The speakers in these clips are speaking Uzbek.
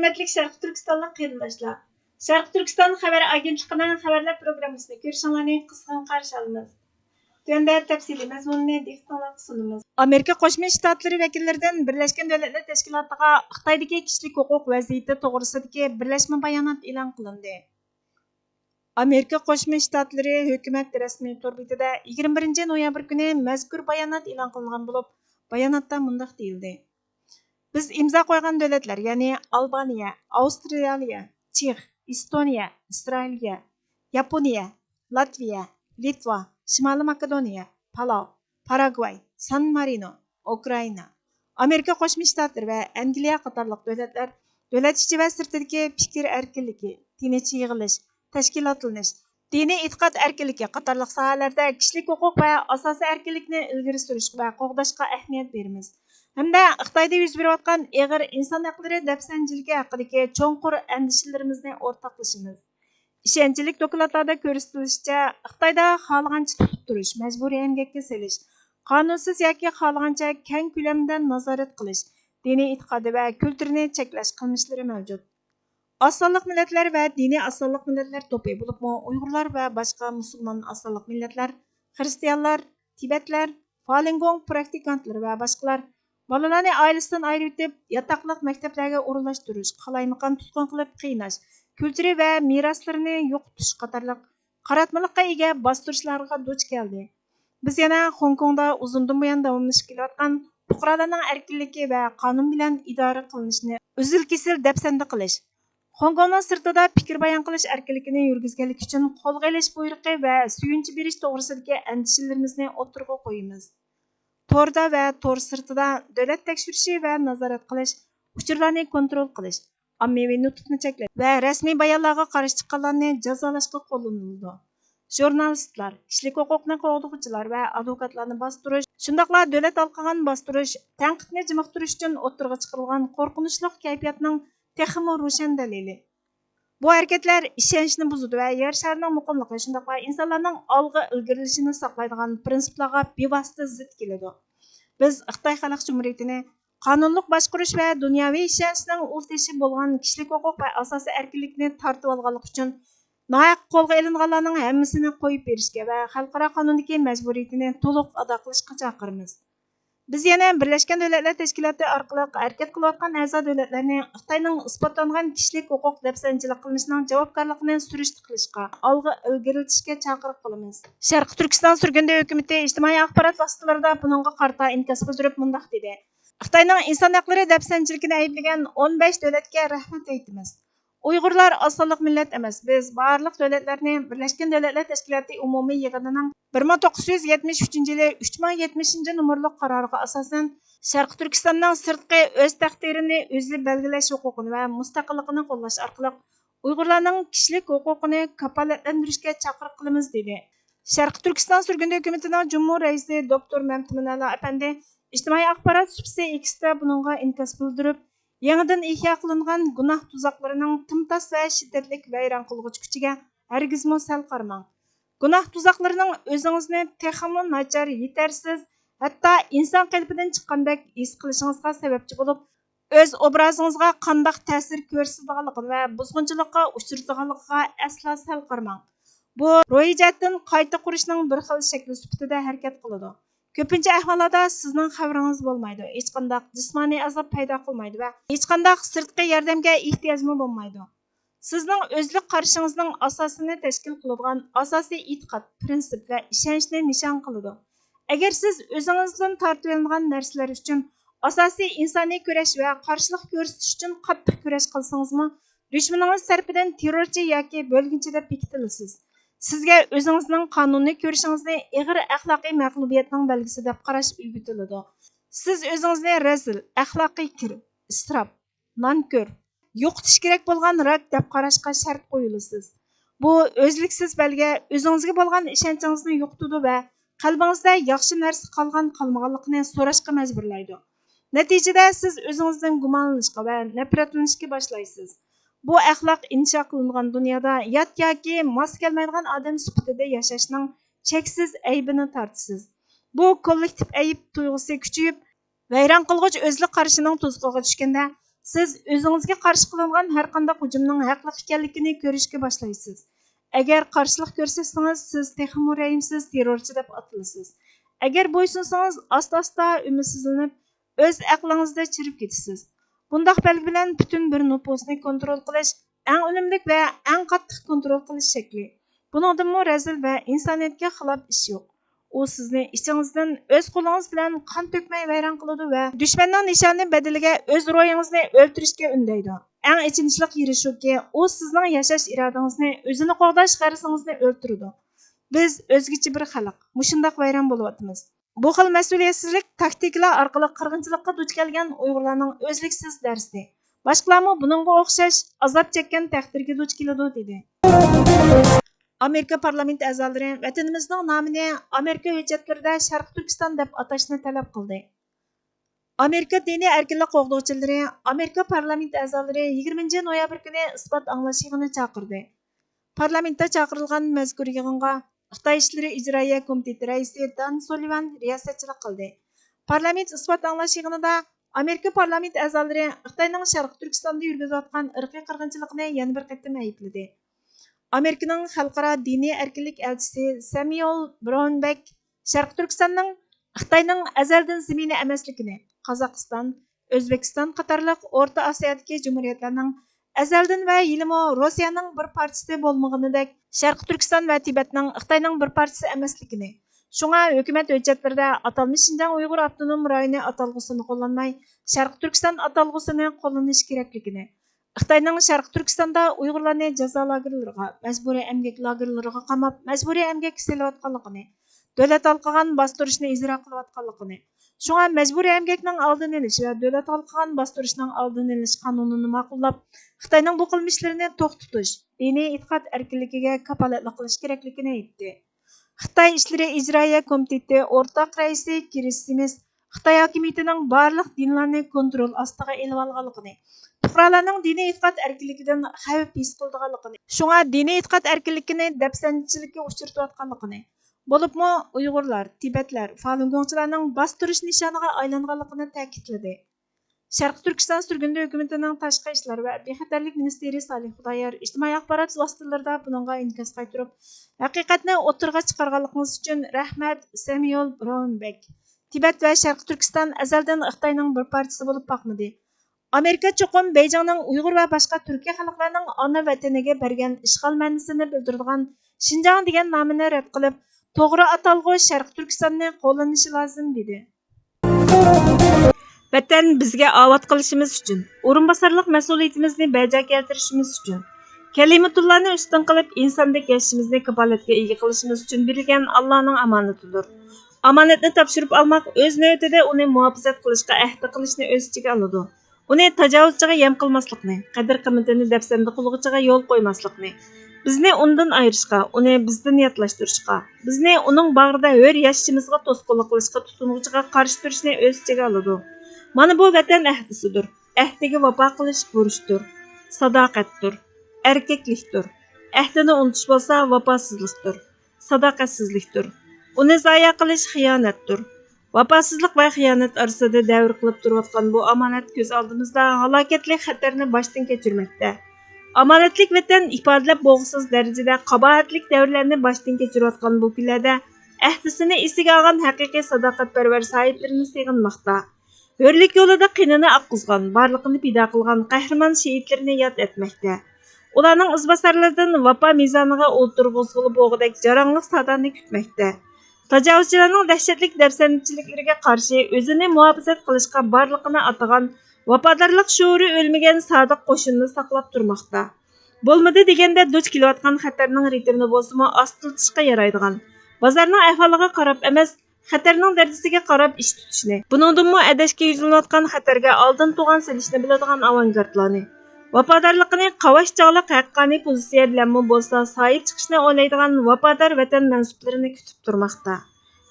Hürmetlik Şərqi Türkistanlıq qeyrindaşlar. Şərqi Türkistan xəbər agentliğinin xəbərlər proqramısını görüşünüzü qısqan qarşı alınız. Tövəndə təfsili məzmununu diqqətinizə sunumuz. Amerika Qoşma Ştatları vəkillərindən Birləşmiş Dövlətlər Təşkilatı'na Xitay'daki kişilik hüquq vəziyyəti toğrusundakı birləşmə bayanat elan qılındı. Amerika Qoşma Ştatları hökumət rəsmi tor betida 21 noyabr günü məzkur bayanat elan qılınğan bo'lib, bayanatda mundaq deyildi. Biz imza qo'ygan davlatlar, ya'ni Albaniya, Avstraliya, Chex, Estoniya, Israeliya, Yaponiya, Latviya, Litva, Shimoliy Makedoniya, Palau, Paragvay, San Marino, Ukraina, Amerika Qo'shma Shtatlari va Angliya qatorliq davlatlar davlat ichi va sirtidagi fikr erkinligi, tinch yig'ilish, tashkilotlanish, diniy e'tiqod erkinligi qatorliq sohalarda kishilik huquq va asosiy erkinlikni ilgari surish va qo'g'dashga ahamiyat beramiz. Hamda Xitoyda yuz berayotgan og'ir inson haqlari dafsanchiligi haqidagi cho'nqur andishalarimizni o'rtoqlashamiz. Ishonchli dokladlarda ko'rsatilishicha, Xitoyda xohlagancha tutib turish, majburiy emgakka selish, qonunsiz yoki xohlagancha keng ko'lamda nazorat qilish, diniy e'tiqodi va kulturini cheklash qilmishlari mavjud. Osonliq millatlar va diniy osonliq millatlar to'pi bo'lib, Uyg'urlar va boshqa musulmon osonliq millatlar, xristianlar, Tibetlar, Falun Gong praktikantlar va boshqalar bolalarni oilasidan ayirib etib, yotoqliq maktablarga o'rinlashtirish, qalaymaqon tutqun qilib qiynash, kulturi va meroslarini yo'qotish qatorliq qaratmalikqa ega bostirishlarga duch keldi. Biz yana Hong Kongda uzundan buyon davomlashib kelayotgan fuqarolarning erkinligi va qonun bilan idora qilinishini uzil-kesil dafsanda qilish, Hong Kongning sirtida fikr bayon qilish erkinligini yurgizganlik uchun qo'lga olish buyrug'i va suyunchi berish to'g'risidagi andishalarimizni o'tirg'a qo'yamiz. Torda va tor sirtida davlat tekshirishi va nazorat qilish, uchurlarni kontrol qilish, ommaviy nutqni cheklash va rasmiy bayonlarga qarshi chiqqanlarni jazolashga qo'llaniladi. Jurnalistlar, kishilik huquqni qo'g'duvchilar va advokatlarni bostirish, shundaqla davlat alqagan bostirish, tanqidni jimiqtirish uchun o'tirg'a chiqarilgan qo'rqinchli kayfiyatning texmo ro'shan dalili. Bu hareketler ishonchni buzadi va yer sharining muqimligi, shundaqla insonlarning olg'a ilgarilishini saqlaydigan prinsiplarga bevosita zid keladi. Biz Xitoy Xalq Jumhuriyatini qonunliq boshqarish va dunyoviy ishonchning ultishi bo'lgan kishilik huquq va asosiy erkinlikni tortib olganlik uchun nohaq qo'lga ilinganlarning hammasini qo'yib berishga va xalqaro qonundagi majburiyatini to'liq ado qilishga chaqiramiz. Biz yana Birlashgan Davlatlar Tashkiloti orqali harakat qilayotgan a'zo davlatlarni Xitoyning isbotlangan kishilik huquq dafsanchilik qilmishining javobgarligini surishti qilishga, olg'a ilgariltishga chaqiriq qilamiz. Sharqi Turkiston surgunda hukumati ijtimoiy axborot vositalarida buningga qarata inkas bildirib mundaq dedi. Xitoyning inson haqlari dafsanchiligini ayblagan 15 davlatga rahmat aytamiz. Uyg'urlar osonliq millat emas. Biz barliq davlatlarni Birlashgan Davlatlar Tashkiloti umumiy yig'inining 1973-yili 3070 nomerli qaroriga asosan Sharqi Turkistonning sirtqi o'z taqdirini o'zi belgilash huquqini va mustaqilligini qo'llash orqali Uyg'urlarning kishilik huquqini kafolatlantirishga chaqiriq qilamiz dedi. Sharqi Turkiston surgunda hukumatining Jumhur raisi doktor Mamtuminala apandi ijtimoiy axborot supsi X'da buningga inkas bildirib, yangidan ihyo qilingan gunoh tuzoqlarining timtos va shiddatli vayron qilg'uchi kuchiga hargizmo sal qarmang. Gunoh tuzoqlarining o'zingizni texmo nachar, yetarsiz, hatto inson qalbidan chiqqandek his qilishingizga sababchi bo'lib, o'z obrazingizga qanday ta'sir ko'rsatadiganligi va buzg'unchilikqa uchratadiganligiga aslo sal qarmang. Bu ro'yi jihatdan qayta qurishning bir xil shakli sifatida harakat qiladi. Ko'pincha ahvollarda sizning xabaringiz bo'lmaydi, hech qanday jismoniy azob paydo qilmaydi va hech qanday sirtqi yordamga ehtiyojmi bo'lmaydi. Sizning o'zlik qarashingizning asosini tashkil qiladigan asosiy e'tiqod, prinsip va ishonchni nishon qiladi. Agar siz o'zingizdan tortib olingan narsalar uchun asosiy insoniy kurash va qarshilik ko'rsatish uchun qattiq kurash qilsangizmi, dushmaningiz tarafidan terrorchi yoki bo'lginchi deb bekitilasiz. Sizga o'zingizning qonuniy ko'rishingizni ig'ir axloqiy mag'lubiyatning belgisi deb qarash uyutiladi. Siz o'zingizni razil, axloqiy kir, isrof, nonkor, yo'qotish kerak bo'lgan rak deb qarashga shart qo'yilasiz. Bu o'zliksiz belgi o'zingizga bo'lgan ishonchingizni yo'qotadi va qalbingizda yaxshi narsa qolmaganligini so'rashga majburlaydi. Natijada siz o'zingizdan gumonlanishga va nafratlanishga boshlaysiz. Bu axloq insho qilingan dunyoda yot yoki mos kelmaydigan odam sifatida yashashning cheksiz aybini tortisiz. Bu kollektiv ayb tuyg'usi kuchayib, vayron qilg'uch o'zlik qarashining tuzog'iga tushganda Siz o'zingizga qarshi qilingan har qanday hujumning haqli ekanligini ko'rishga boshlaysiz. Agar qarshilik ko'rsatsangiz, siz texmo rayimsiz terrorchi deb atalasiz. Agar bo'ysunsangiz, asta-asta umidsizlanib, o'z aqlingizda chirib ketasiz. Bundaq belgi bilan butun bir nupusni kontrol qilish eng unumli va eng qattiq kontrol qilish shakli. Buningdanmi razil va insoniyatga xilof ish yo'q. U sizni ichingizdan o'z qo'lingiz bilan qon to'kmay vayron qiladi va dushmanning nishoni badaliga o'z ro'yingizni o'ltirishga undaydi. Eng achinishli yeri shuki, u sizning yashash irodangizni, o'zini qo'g'dash g'arizingizni o'ltiradi. Biz o'zgacha bir xalq, mushundaq vayron bo'lyapmiz. Bu xil mas'uliyatsizlik taktikalar orqali qirg'inchilikqa duch kelgan Uyg'urlarning o'zliksiz darsi. Boshqalarmi buningga o'xshash azob chekkan taqdirga duch keladi dedi. Amerika parlament a'zolari vatanimizning nomini Amerika hujjatlarida Sharq Turkiston deb atashni talab qildi. Amerika diniy erkinlik qo'g'duvchilari Amerika parlament a'zolari 20 noyabr kuni isbot anglash yig'ini chaqirdi. Parlamentda chaqirilgan mazkur yig'inga Xitoy ishlari ijroiya komiteti raisi Dan Sullivan riyosatchilik qildi. Parlament isbot anglash yig'inida Amerika parlament a'zolari Xitoyning Sharq Turkistonda yurgizayotgan irqiy qirg'inchilikni yana bir qatim aybladi. Amerikaning xalqaro diniy erkinlik elchisi Samuel Brownback Sharq Turkistonning Xitoyning azaldan zimini emasligini, Qozog'iston, O'zbekiston qatorliq O'rta Osiyodagi jumhuriyatlarning azaldan va yilmi Rossiyaning bir partiyasi bo'lmaganidek, Sharq Turkiston va Tibetning Xitoyning bir partiyasi emasligini, shunga hukumat hujjatlarida atalmish Şinjan Uyg'ur avtonom rayoni atalg'usini qo'llanmay, Sharq Turkiston atalg'usini qo'llanish kerakligini, Xitoyning Sharq Turkistonda Uyg'urlarni jazo lagerlariga, majburiy emgak lagerlariga qamab, majburiy emgak silayotganligini, davlat halqagan bostirishni ijro qilayotganligini, shunga majburiy emgakning oldini olish va davlat halqagan bostirishning oldini olish qonunini ma'qullab, Xitoyning bu qilmishlarini to'xtatish, diniy e'tiqod erkinligiga kafolatlik qilish kerakligini aytdi. Xitoy ishlari ijroiya komiteti o'rtaq raisi Chris Smith Xitoy hokimiyatining barliq dinlarni kontrol ostiga elib olganligini, fuqarolarning diniy e'tiqod erkinligidan xavf his qilganligini, shunga diniy e'tiqod erkinligini dafsanchilikka uchratayotganligini, bo'libmi Uyg'urlar, Tibetlar, Falun Gongchilarning bostirish nishoniga aylanganligini ta'kidladi. Sharq Turkiston surgundi hukumatining tashqi ishlar va bexatarlik ministri Salih Xudoyor ijtimoiy axborot vositalarida buningga inkas qaytirib, haqiqatni o'tirg'a chiqarganligingiz uchun rahmat Samuel Brownback. Tibet va Sharq Turkiston azaldan Xitoyning bir partiyasi bo'lib boqmadi. Amerika cho'qim Beyjingning Uyg'ur va boshqa Turkiya xalqlarining ona vataniga bergan ishg'ol ma'nosini bildiradigan Şinjan degan nomini rad qilib, to'g'ri atalg'u Sharq Turkistonni qo'llanishi lozim dedi. Vatan bizga avod qilishimiz uchun, o'rinbosarlik mas'uliyatimizni bajo keltirishimiz uchun, kalimatullarni ustun qilib, insondek yashashimizni kafolatga ega qilishimiz uchun berilgan Allohning omonatidir. Omonatni topshirib olmoq o'z navbatida uni muhofazat qilishga ahd qilishni o'z ichiga oladi. Uni tajovuzchiga yem qilmaslikni, qadr-qimmatini dafsanda qilg'ichiga yo'l qo'ymaslikni, bizni undan ayirishga, uni bizdan yatlashtirishga, bizni uning bag'rida hur yashashimizga to'sqinlik qilishga tutunuvchiga qarshi turishni o'z ichiga oladi. Mana bu vatan ahdisidir. Ahdiga vafo qilish burchdir, sadoqatdir, erkaklikdir. Ahdini unutish bo'lsa vafosizlikdir, sadoqatsizlikdir. Uni zoya qilish xiyonatdir. Vafosizlik va xiyonat orasida davr qilib turayotgan bu omonat ko'z oldimizda halokatli xatarni boshdan kechirmoqda. Omonatlik vatan ifodalab bo'g'siz darajada qabohatlik davrlarni boshdan kechirayotgan bu kunlarda ahdisini esiga olgan haqiqiy sadoqatparvar sohiblarini sig'inmoqda. Hürlik yo'lida qinini oqqizgan, barliqini pido qilgan qahramon shehidlarini yod etmoqda. Ularning izbosarlaridan vafo mezoniga o'ltirg'izg'ili bo'g'idek jaranglik sadoni kutmoqda. Tajovuzchilarning dahshatli dafsanchiliklariga qarshi o'zini muhofazat qilishga barliqini atagan vafodorlik shuuri o'lmagan sodiq qo'shinni saqlab turmoqda. Bo'lmadi deganda duch kelayotgan xatarning ritmini bo'lsa-mu ostiltishga yaraydigan. Bozorning ahvoliga qarab emas, xatarning darajasiga qarab ish tutishni, buningdanmi adashga yuzilayotgan xatarga oldin to'g'on silishni biladigan avangardlarni, vafodorlikni qavash-chog'liq haqqoniy pozitsiya bilan bo'lsa sohib chiqishni o'ylaydigan vafodor vatan mansuplarini kutib turmoqda.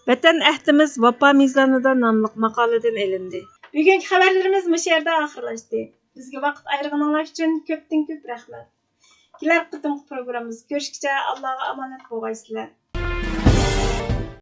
Vatan ahdimiz vafo mezonida nomli maqoladan ilindi. Bugungi xabarlarimiz bu yerda oxirlashdi. Bizga vaqt ayirganingiz uchun ko'pdan ko'p rahmat. Kelar qitimli programmamiz ko'rishguncha Allohga omonat bo'lgaysizlar.